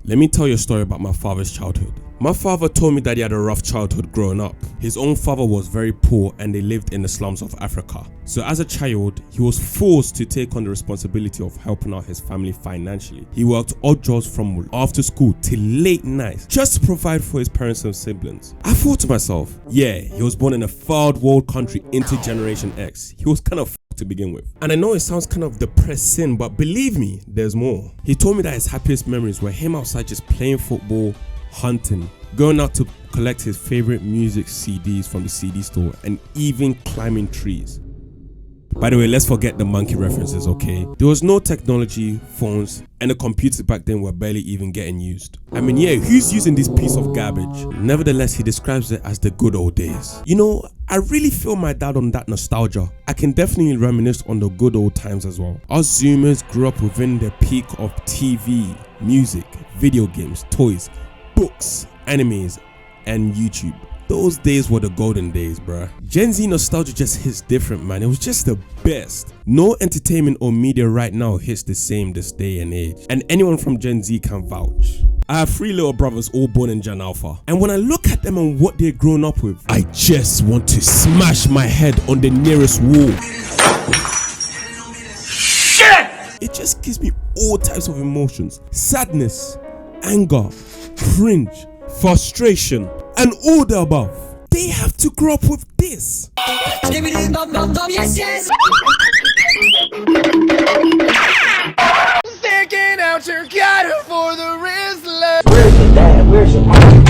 Let me tell you a story about my father's childhood. My father told me that he had a rough childhood growing up. His own father was very poor and they lived in the slums of Africa. So as a child, he was forced to take on the responsibility of helping out his family financially. He worked odd jobs from after school till late nights just to provide for his parents and siblings. I thought to myself, yeah, he was born in a third world country into Generation X. He was kind of to begin with. And I know it sounds kind of depressing, but believe me, there's more. He told me that his happiest memories were him outside just playing football, hunting, going out to collect his favorite music CDs from the CD store, and even climbing trees. By the way, let's forget the monkey references, okay? There was no technology, phones, and the computers back then were barely even getting used. I mean, yeah, who's using this piece of garbage? Nevertheless, he describes it as the good old days. You know, I really feel my dad on that nostalgia. I can definitely reminisce on the good old times as well. Us Zoomers grew up within the peak of TV, music, video games, toys, books, animes, and YouTube. Those days were the golden days, bruh. Gen Z nostalgia just hits different, man. It was just the best. No entertainment or media right now hits the same this day and age. And anyone from Gen Z can vouch. I have 3 little brothers all born in Gen Alpha. And when I look at them and what they've grown up with, I just want to smash my head on the nearest wall. Shit! It just gives me all types of emotions. Sadness, anger, cringe, frustration, and all the above. They have to grow up with this. Taking out your cattle for the Rizzler. Where's your dad? Where's your mom?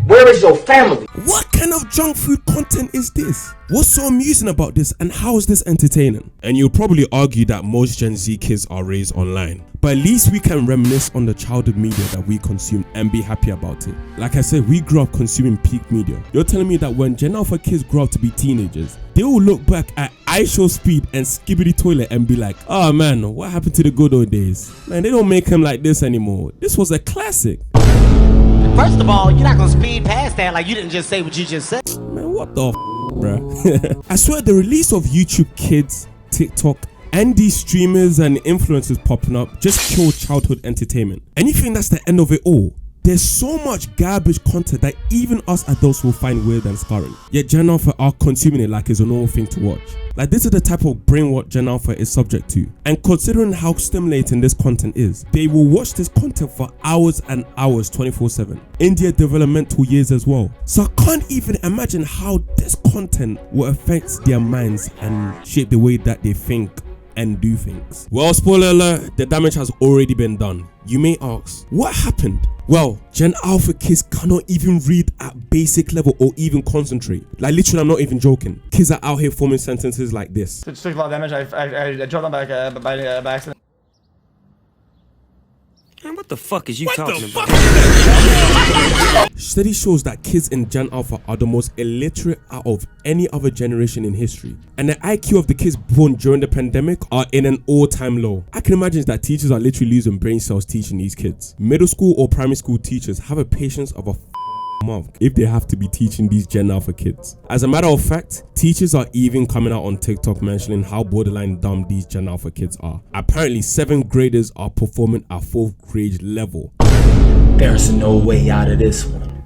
Where is your family? What kind of junk food content is this? What's so amusing about this, and how is this entertaining? And you'll probably argue that most Gen Z kids are raised online, but at least we can reminisce on the childhood media that we consumed and be happy about it. Like I said, we grew up consuming peak media. You're telling me that when Gen Alpha kids grow up to be teenagers, they will look back at I Show Speed and Skibbity Toilet and be like, oh man, what happened to the good old days? Man, they don't make them like this anymore. This was a classic. First of all, you're not gonna speed past that like you didn't just say what you just said. Man, what the bruh? I swear the release of YouTube Kids, TikTok, and these streamers and influencers popping up just killed childhood entertainment. And you think that's the end of it all? There's so much garbage content that even us adults will find weird and scarring. Yet Gen Alpha are consuming it like it's a normal thing to watch. Like, this is the type of brainrot Gen Alpha is subject to. And considering how stimulating this content is, they will watch this content for hours and hours 24/7 in their developmental years as well. So I can't even imagine how this content will affect their minds and shape the way that they think and do things. Well, spoiler alert, the damage has already been done. You may ask, what happened? Well, Gen Alpha kids cannot even read at basic level or even concentrate. Like, literally, I'm not even joking. Kids are out here forming sentences like this. It took a lot of damage. I dropped them back by accident. Man, what the fuck is you talking about? Study shows that kids in Gen Alpha are the most illiterate out of any other generation in history. And the IQ of the kids born during the pandemic are in an all-time low. I can imagine that teachers are literally losing brain cells teaching these kids. Middle school or primary school teachers have a patience of a month if they have to be teaching these Gen Alpha kids. As a matter of fact, teachers are even coming out on TikTok mentioning how borderline dumb these Gen Alpha kids are. Apparently 7th graders are performing at 4th grade level. There's no way out of this one.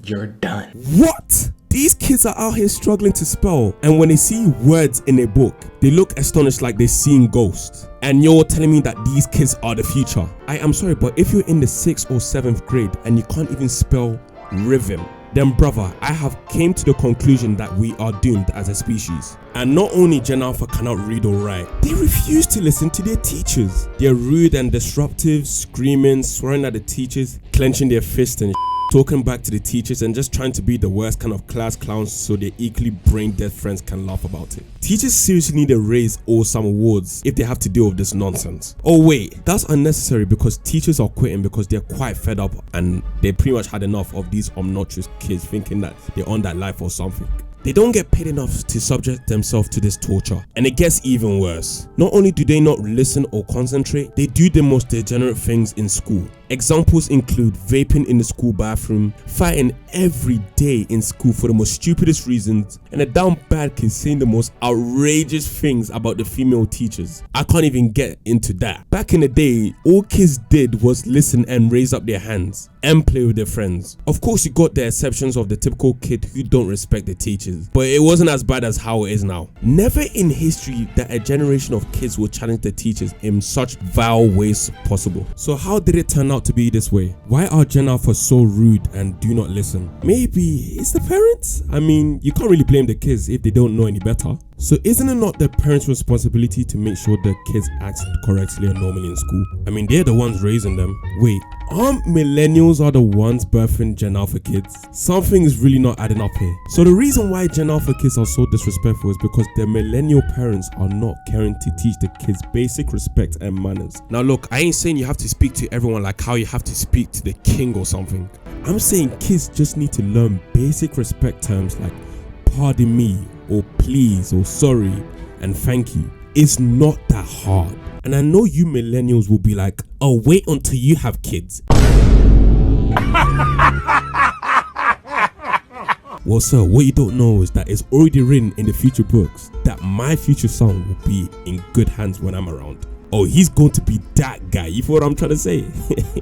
You're done. What? These kids are out here struggling to spell, and when they see words in a book, they look astonished like they're seeing ghosts. And you're telling me that these kids are the future? I am sorry, but if you're in the 6th or 7th grade and you can't even spell rhythm, then brother, I have came to the conclusion that we are doomed as a species. And not only Gen Alpha cannot read or write, they refuse to listen to their teachers. They're rude and disruptive, screaming, swearing at the teachers, clenching their fists and talking back to the teachers, and just trying to be the worst kind of class clowns so their equally brain dead friends can laugh about it. Teachers seriously need a raise or some awards if they have to deal with this nonsense. Oh wait, that's unnecessary because teachers are quitting because they're quite fed up and they pretty much had enough of these obnoxious kids thinking that they're on that life or something. They don't get paid enough to subject themselves to this torture, and it gets even worse. Not only do they not listen or concentrate, they do the most degenerate things in school. Examples include vaping in the school bathroom, fighting every day in school for the most stupidest reasons, and a down bad kid saying the most outrageous things about the female teachers. I can't even get into that. Back in the day, all kids did was listen and raise up their hands and play with their friends. Of course, you got the exceptions of the typical kid who don't respect the teachers, but it wasn't as bad as how it is now. Never in history that a generation of kids will challenge the teachers in such vile ways possible. So how did it turn out to be this way? Why are Gen Alpha so rude and do not listen? Maybe it's the parents? I mean, you can't really blame the kids if they don't know any better. So isn't it not the parents' responsibility to make sure the kids act correctly and normally in school? I mean, they're the ones raising them. Wait, aren't millennials are the ones birthing Gen Alpha kids? Something is really not adding up here. So the reason why Gen Alpha kids are so disrespectful is because their millennial parents are not caring to teach the kids basic respect and manners. Now look, I ain't saying you have to speak to everyone like how you have to speak to the king or something. I'm saying kids just need to learn basic respect terms like pardon me, or please, or sorry, and thank you. It's not that hard. And I know you millennials will be like, oh, wait until you have kids. Well, sir, what you don't know is that it's already written in the future books that my future son will be in good hands when I'm around. Oh, he's going to be that guy. You feel what I'm trying to say?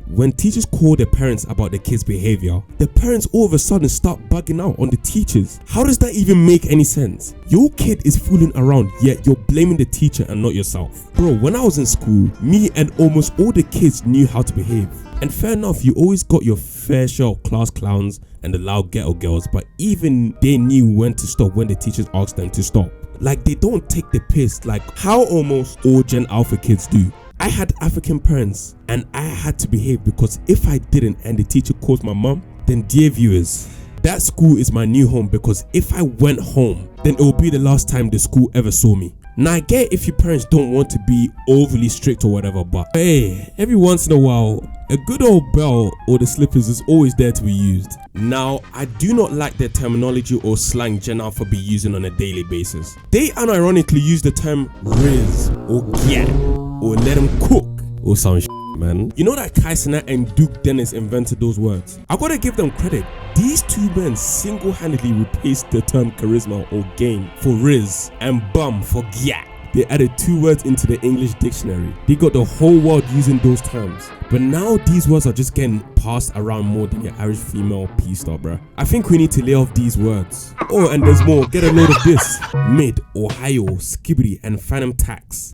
When teachers call their parents about the kids' behavior, the parents all of a sudden start bugging out on the teachers. How does that even make any sense? Your kid is fooling around, yet you're blaming the teacher and not yourself. Bro, when I was in school, me and almost all the kids knew how to behave. And fair enough, you always got your fair share of class clowns and the loud ghetto girls, but even they knew when to stop when the teachers asked them to stop. Like, they don't take the piss like how almost all Gen Alpha kids do. I had African parents and I had to behave, because if I didn't and the teacher calls my mom, then dear viewers, that school is my new home, because if I went home, then it will be the last time the school ever saw me. Now I get if your parents don't want to be overly strict or whatever, but hey, every once in a while, a good old bell or the slippers is always there to be used. Now, I do not like the terminology or slang Gen Alpha be using on a daily basis. They unironically use the term Riz or Gya or let them cook or some shit, man. You know that Kai Cenat and Duke Dennis invented those words? I gotta give them credit. These two men single-handedly replaced the term charisma or game for Riz and bum for Gya. They added 2 words into the English dictionary. They got the whole world using those terms. But now these words are just getting passed around more than your average female P-star, bruh. I think we need to lay off these words. Oh, and there's more. Get a load of this. Mid, Ohio, Skibbity, and Phantom Tax.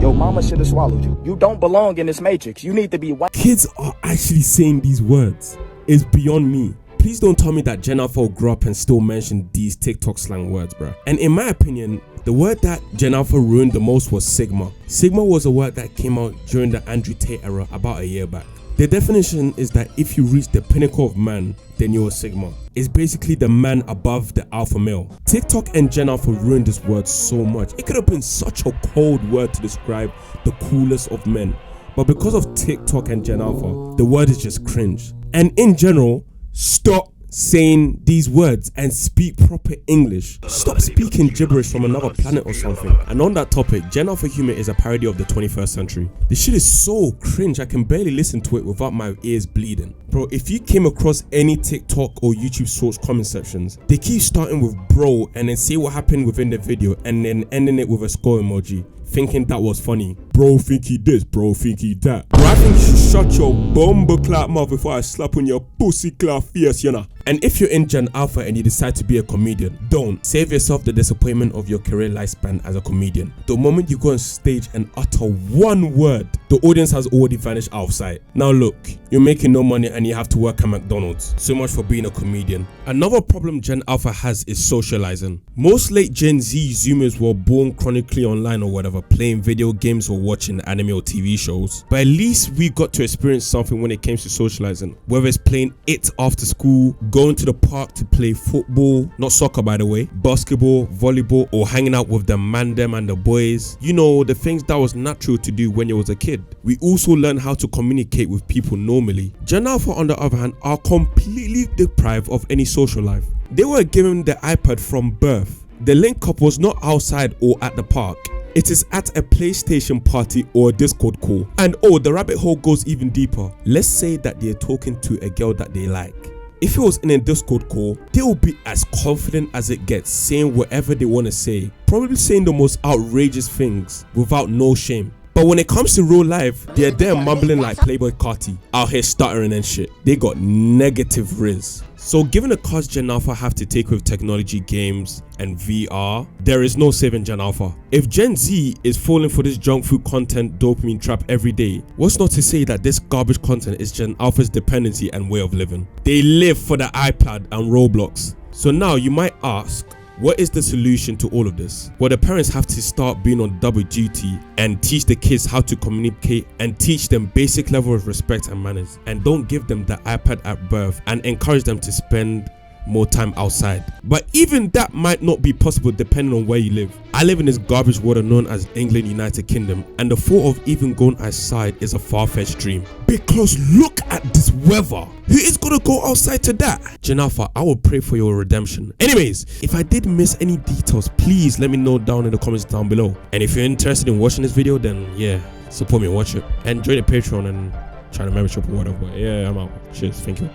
Your mama should have swallowed you. You don't belong in this matrix. You need to be white. Kids are actually saying these words. It's beyond me. Please don't tell me that Gen Alpha will grow up and still mention these TikTok slang words, bruh. And in my opinion, the word that Gen Alpha ruined the most was Sigma. Sigma was a word that came out during the Andrew Tate era about a year back. The definition is that if you reach the pinnacle of man, then you're a Sigma. It's basically the man above the alpha male. TikTok and Gen Alpha ruined this word so much. It could have been such a cold word to describe the coolest of men. But because of TikTok and Gen Alpha, the word is just cringe. And in general, stop saying these words and speak proper English. Stop speaking gibberish from another planet or something. And on that topic, Gen Alpha humor is a parody of the 21st century. This shit is so cringe, I can barely listen to it without my ears bleeding. Bro, if you came across any TikTok or YouTube source comment sections, they keep starting with bro and then say what happened within the video and then ending it with a skull emoji, thinking that was funny. Bro think he this, bro think he that. Bro, I think you should shut your bomber clap mouth before I slap on your pussy clap face, you know. And if you're in Gen Alpha and you decide to be a comedian, don't. Save yourself the disappointment of your career lifespan as a comedian. The moment you go on stage and utter one word, the audience has already vanished out of sight. Now look, you're making no money and you have to work at McDonald's. So much for being a comedian. Another problem Gen Alpha has is socializing. Most late Gen Z Zoomers were born chronically online or whatever, playing video games or watching anime or TV shows. But at least we got to experience something when it came to socializing. Whether it's playing it after school, going to the park to play football, not soccer by the way, basketball, volleyball, or hanging out with the mandem and the boys. You know, the things that was natural to do when you was a kid. We also learned how to communicate with people normally. Gen Alpha on the other hand are completely deprived of any social life. They were given the iPad from birth. The link up was not outside or at the park. It is at a PlayStation party or a Discord call. And oh, the rabbit hole goes even deeper. Let's say that they're talking to a girl that they like. If it was in a Discord call, they will be as confident as it gets, saying whatever they want to say, probably saying the most outrageous things without no shame. But when it comes to real life, they're there mumbling like Playboy Carti, out here stuttering and shit. They got negative riz. So given the cost Gen Alpha have to take with technology, games and VR, there is no saving Gen Alpha. If Gen Z is falling for this junk food content dopamine trap every day, what's not to say that this garbage content is Gen Alpha's dependency and way of living? They live for the iPad and Roblox. So now you might ask, what is the solution to all of this? Well, the parents have to start being on double duty and teach the kids how to communicate and teach them basic level of respect and manners. And don't give them the iPad at birth and encourage them to spend more time outside. But even that might not be possible depending on where you live. I live in this garbage water known as England, United Kingdom, and the thought of even going outside is a far-fetched dream. Because look at this weather. Who is gonna go outside to that? Gen Alpha, I will pray for your redemption. Anyways, if I did miss any details, please let me know down in the comments down below. And if you're interested in watching this video, then yeah, support me and watch it. And join the Patreon and try the membership or whatever. But yeah, I'm out. Cheers, thank you.